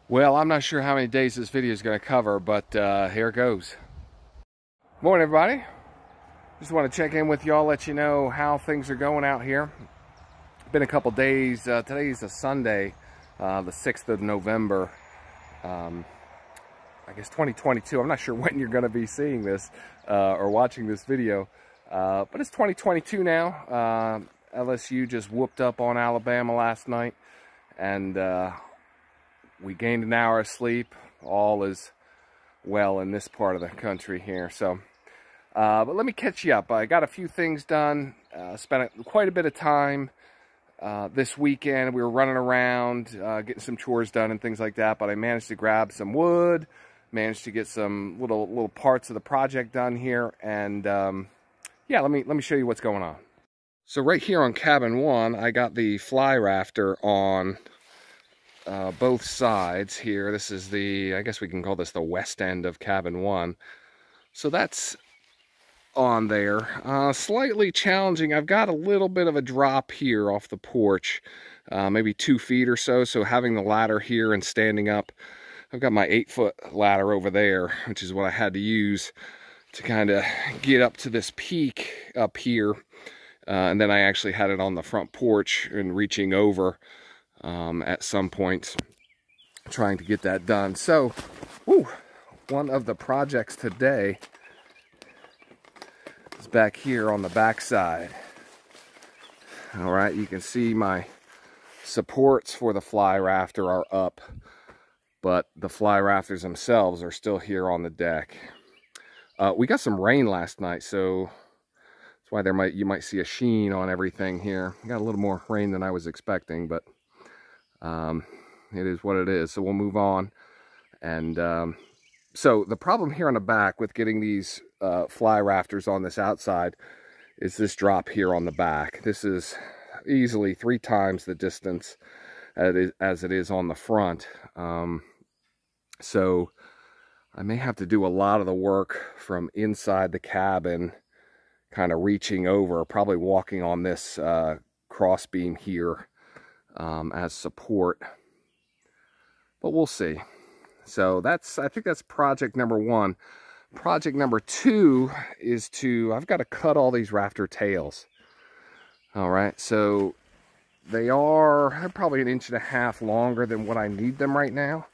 Well, I'm not sure how many days this video is going to cover, but here it goes. Morning, everybody. Just want to check in with y'all, let you know how things are going out here. Been a couple days. Today is a Sunday, the 6th of November. I guess 2022. I'm not sure when you're going to be seeing this or watching this video, but it's 2022 now. LSU just whooped up on Alabama last night, and we gained an hour of sleep. All is well in this part of the country here. So, but let me catch you up. I got a few things done. Spent quite a bit of time this weekend. We were running around, getting some chores done and things like that. But I managed to grab some wood, managed to get some little parts of the project done here. And yeah, let me show you what's going on. So right here on cabin 1, I got the fly rafter on both sides here. This is I guess we can call this the west end of cabin 1. So that's on there. Slightly challenging. I've got a little bit of a drop here off the porch, maybe 2 feet or so. So having the ladder here and standing up, I've got my 8-foot ladder over there, which is what I had to use to kind of get up to this peak up here. And then I actually had it on the front porch and reaching over at some point, trying to get that done. So, one of the projects today is back here on the back side. All right, you can see my supports for the fly rafter are up, but the fly rafters themselves are still here on the deck. We got some rain last night, so that's why you might see a sheen on everything here. We got a little more rain than I was expecting, but it is what it is. So we'll move on. And so the problem here on the back with getting these fly rafters on this outside is this drop here on the back. This is easily 3 times the distance as it is on the front. So I may have to do a lot of the work from inside the cabin, kind of reaching over, probably walking on this cross beam here as support, but we'll see. So I think that's project number 1. Project number 2 is I've got to cut all these rafter tails. All right, so they're probably 1.5 inches longer than what I need them right now.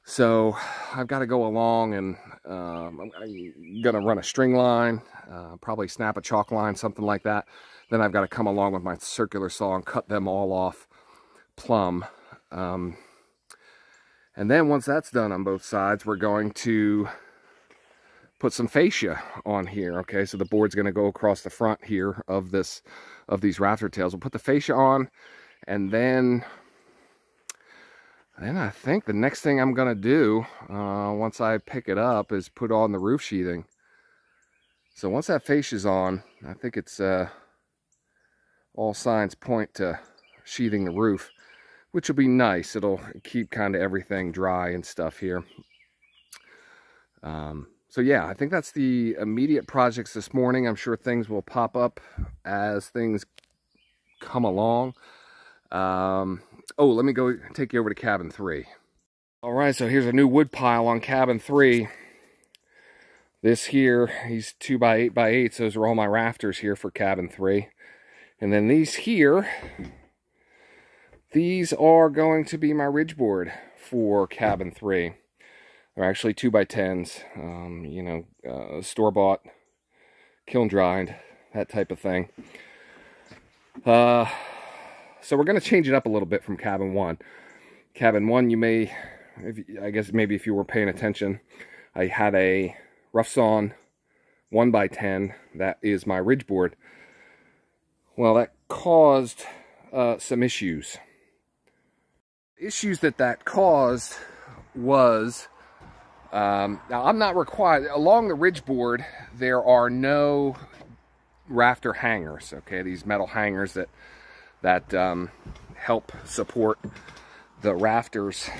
So I've got to go along and I'm gonna run a string line, probably snap a chalk line, something like that. Then I've got to come along with my circular saw and cut them all off plumb. And then once that's done on both sides, we're going to put some fascia on here. Okay, so the board's going to go across the front here of these rafter tails. We'll put the fascia on, and then I think the next thing I'm going to do once I pick it up is put on the roof sheathing. So once that fascia's on, I think it's all signs point to sheathing the roof, which will be nice. It'll keep kind of everything dry and stuff here. So yeah, I think that's the immediate projects this morning. I'm sure things will pop up as things come along. Oh, let me go take you over to cabin 3. All right, so here's a new wood pile on cabin 3. This here, these 2x8x8s, those are all my rafters here for cabin 3. And then these here, these are going to be my ridge board for cabin 3. They're actually 2x10s, you know, store-bought, kiln dried, that type of thing. So we're going to change it up a little bit from cabin 1. Cabin 1, you may, I guess maybe if you were paying attention, I had a rough sawn 1x10. That is my ridge board. Well, that caused some issues. Issues that caused was, now I'm not required, along the ridge board, there are no rafter hangers, okay? These metal hangers that help support the rafters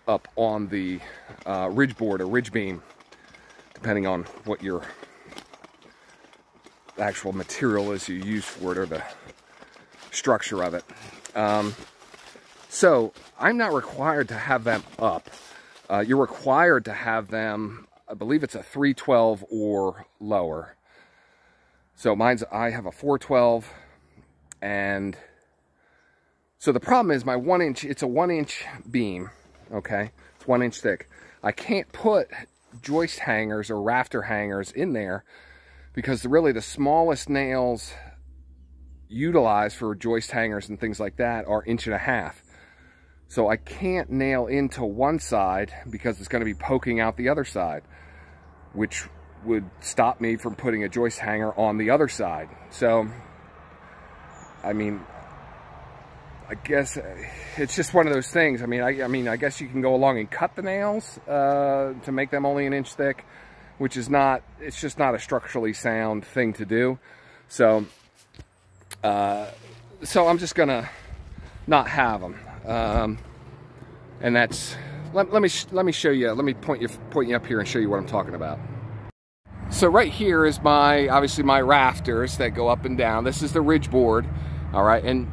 up on the ridge board or ridge beam, depending on what your actual material is you use for it or the structure of it. So I'm not required to have them up. You're required to have them, I believe it's a 312 or lower. So I have a 412, and so the problem is my 1 inch, it's a 1 inch beam, okay? It's 1 inch thick. I can't put joist hangers or rafter hangers in there because really the smallest nails utilized for joist hangers and things like that are 1.5 inches. So I can't nail into one side because it's going to be poking out the other side, which would stop me from putting a joist hanger on the other side. So, I mean, I guess it's just one of those things. I mean, I guess you can go along and cut the nails to make them only 1 inch thick, which is not, it's just not a structurally sound thing to do. So, so I'm just gonna not have them. And that's, let me show you, let me point you up here and show you what I'm talking about. So right here is obviously my rafters that go up and down. This is the ridge board, all right, and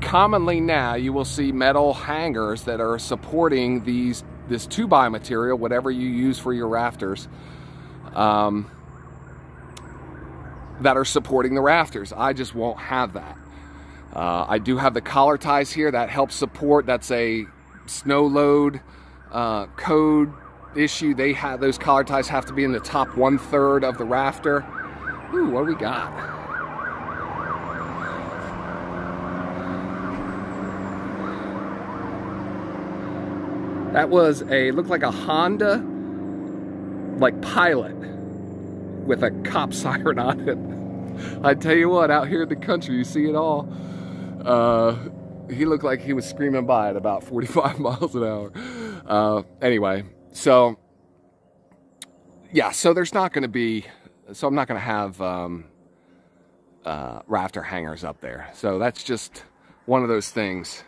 commonly now you will see metal hangers that are supporting this 2x material, whatever you use for your rafters, that are supporting the rafters. I just won't have that. I do have the collar ties here that help support. That's a snow load code issue. Those collar ties have to be in the top 1/3 of the rafter. Ooh, what do we got? That was looked like a Honda, like Pilot with a cop siren on it. I tell you what, out here in the country, you see it all. He looked like he was screaming by at about 45 miles an hour. Anyway, so yeah, so there's not going to be, so I'm not going to have rafter hangers up there. So that's just one of those things.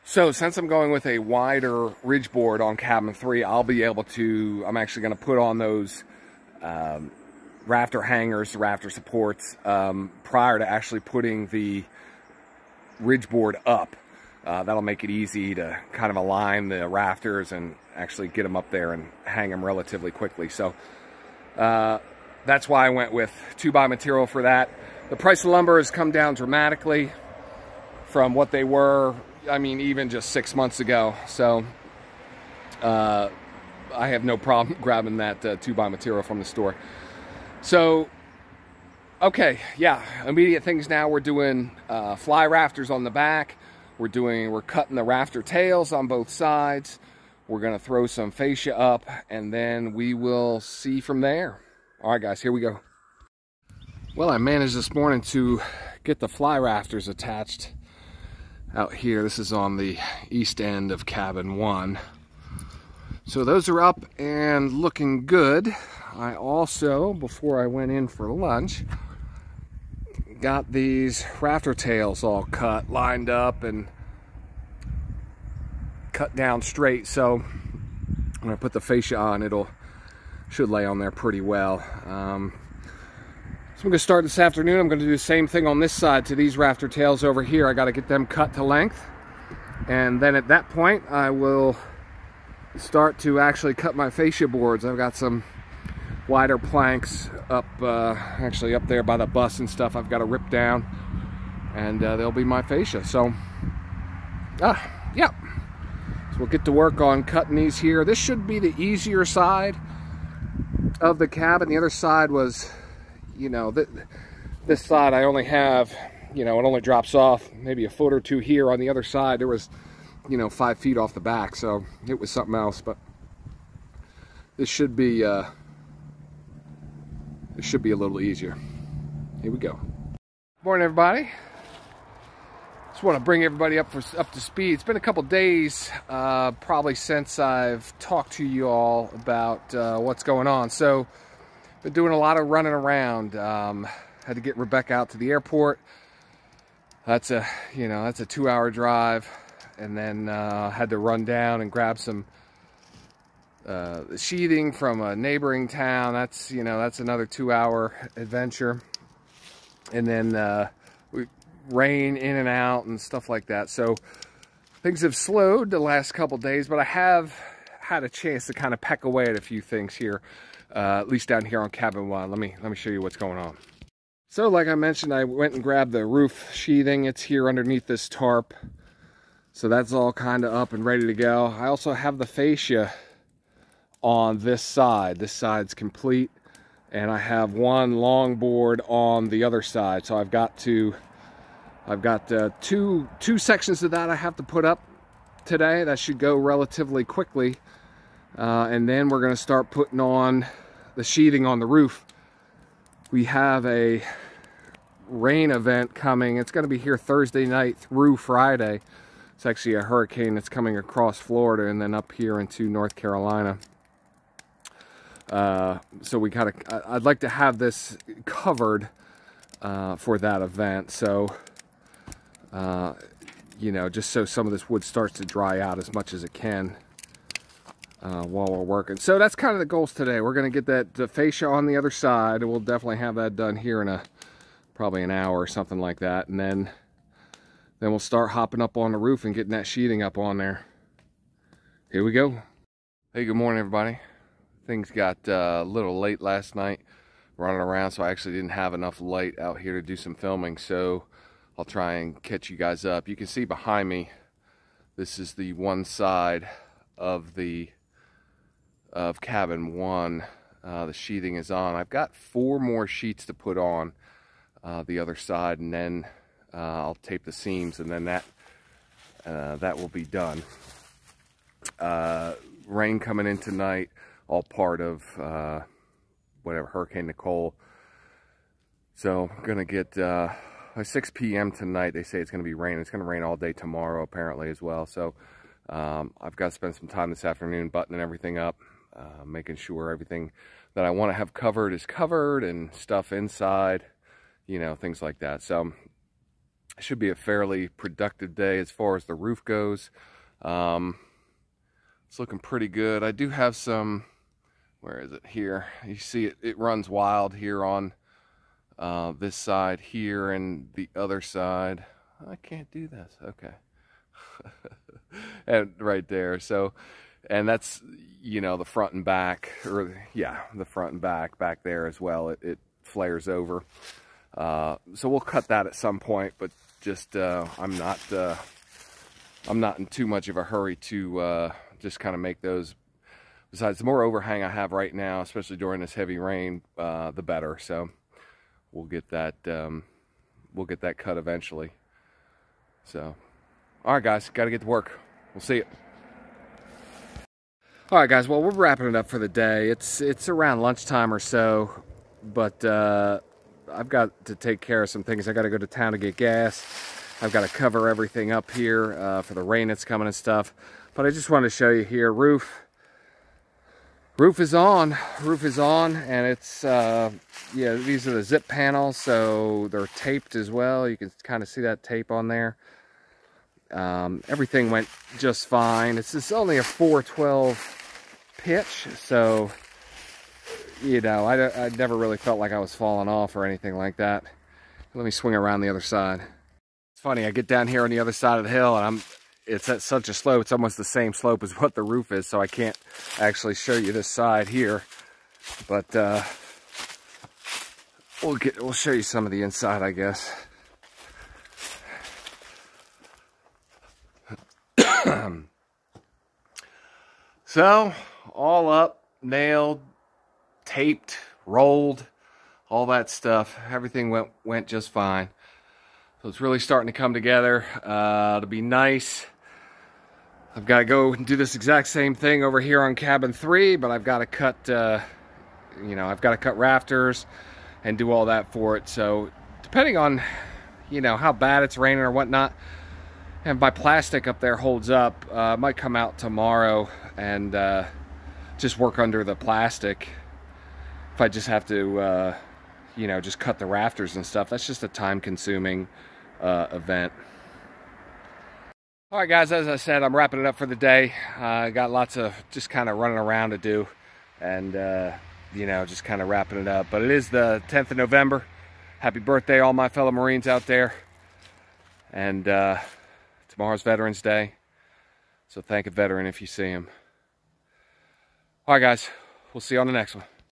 So since I'm going with a wider ridge board on cabin 3, I'll be able to, I'm actually going to put on those rafter hangers, rafter supports, prior to actually putting the ridge board up. That'll make it easy to kind of align the rafters and actually get them up there and hang them relatively quickly. So that's why I went with 2x material for that. The price of lumber has come down dramatically from what they were, I mean, even just 6 months ago. So I have no problem grabbing that 2x material from the store. So, okay, yeah, immediate things now. We're doing fly rafters on the back. We're cutting the rafter tails on both sides. We're gonna throw some fascia up, and then we will see from there. All right, guys, here we go. Well, I managed this morning to get the fly rafters attached out here. This is on the east end of cabin 1. So those are up and looking good. I also, before I went in for lunch, got these rafter tails all cut, lined up, and cut down straight. So I'm gonna put the fascia on. Should lay on there pretty well. So I'm gonna start this afternoon. I'm gonna do the same thing on this side to these rafter tails over here. I gotta get them cut to length, and then at that point I will start to actually cut my fascia boards. I've got some wider planks up, actually up there by the bus and stuff. I've got to rip down, and they'll be my fascia. So, yeah. So we'll get to work on cutting these here. This should be the easier side of the cabin. The other side was, you know, this side I only have, you know, it only drops off maybe a foot or two here. On the other side, there was, you know, 5 feet off the back, so it was something else. But this should be a little easier. Here we go. Morning, everybody. Just want to bring everybody up to speed. It's been a couple days, probably since I've talked to you all about what's going on. So, been doing a lot of running around. Had to get Rebecca out to the airport. That's a 2-hour drive. And then had to run down and grab some sheathing from a neighboring town. That's another 2-hour adventure. And then we rain in and out and stuff like that. So things have slowed the last couple days, but I have had a chance to kind of peck away at a few things here, at least down here on cabin 1. Let me show you what's going on. So like I mentioned, I went and grabbed the roof sheathing. It's here underneath this tarp. So that's all kind of up and ready to go. I also have the fascia on this side. This side's complete. And I have one long board on the other side. So I've got two sections of that I have to put up today. That should go relatively quickly. And then we're going to start putting on the sheathing on the roof. We have a rain event coming. It's going to be here Thursday night through Friday. It's actually a hurricane that's coming across Florida and then up here into North Carolina. So we kind of, I'd like to have this covered for that event. So, you know, just so some of this wood starts to dry out as much as it can while we're working. So that's kind of the goals today. We're going to get the fascia on the other side, and we'll definitely have that done here in probably an hour or something like that. And then we'll start hopping up on the roof and getting that sheathing up on there. Here we go. Hey, good morning, everybody. Things got a little late last night running around, so I actually didn't have enough light out here to do some filming, so I'll try and catch you guys up. You can see behind me, this is the one side of cabin 1. The sheathing is on. I've got 4 more sheets to put on the other side, and then I'll tape the seams, and then that will be done. Rain coming in tonight, all part of whatever, Hurricane Nicole. So I'm gonna get 6 p.m. tonight. They say it's gonna be raining. It's gonna rain all day tomorrow apparently as well. So I've got to spend some time this afternoon buttoning everything up, making sure everything that I want to have covered is covered, and stuff inside, you know, things like that. So it should be a fairly productive day as far as the roof goes. It's looking pretty good. I do have some, where is it? Here. You see it runs wild here on this side here and the other side. I can't do this. Okay. And right there. So, and that's, you know, the front and back, or yeah, the front and back there as well. It flares over. So we'll cut that at some point, but just I'm not in too much of a hurry to just kind of make those. Besides, the more overhang I have right now, especially during this heavy rain, the better. So we'll get that cut eventually. So, all right, guys, got to get to work. We'll see you. All right, guys. Well, we're wrapping it up for the day. It's around lunchtime or so, but I've got to take care of some things. I got to go to town to get gas. I've got to cover everything up here for the rain that's coming and stuff. But I just wanted to show you here, roof is on, and it's, yeah, these are the zip panels, so they're taped as well. You can kind of see that tape on there. Everything went just fine. It's only a 412 pitch, so, you know, I never really felt like I was falling off or anything like that. Let me swing around the other side. It's funny, I get down here on the other side of the hill, and it's at such a slope, it's almost the same slope as what the roof is, so I can't actually show you this side here. But we'll show you some of the inside, I guess. So, all up, nailed, taped, rolled, all that stuff. Everything went just fine. So it's really starting to come together. It'll be nice. I've got to go and do this exact same thing over here on cabin 3, but I've got to cut, you know, I've got to cut rafters and do all that for it. So depending on, you know, how bad it's raining or whatnot, and my plastic up there holds up, I might come out tomorrow and just work under the plastic. If I just have to, you know, just cut the rafters and stuff, that's just a time-consuming event. All right, guys, as I said, I'm wrapping it up for the day. I got lots of just kind of running around to do, and, you know, just kind of wrapping it up. But it is the 10th of November. Happy birthday, all my fellow Marines out there. And tomorrow's Veterans Day, so thank a veteran if you see him. All right, guys, we'll see you on the next one.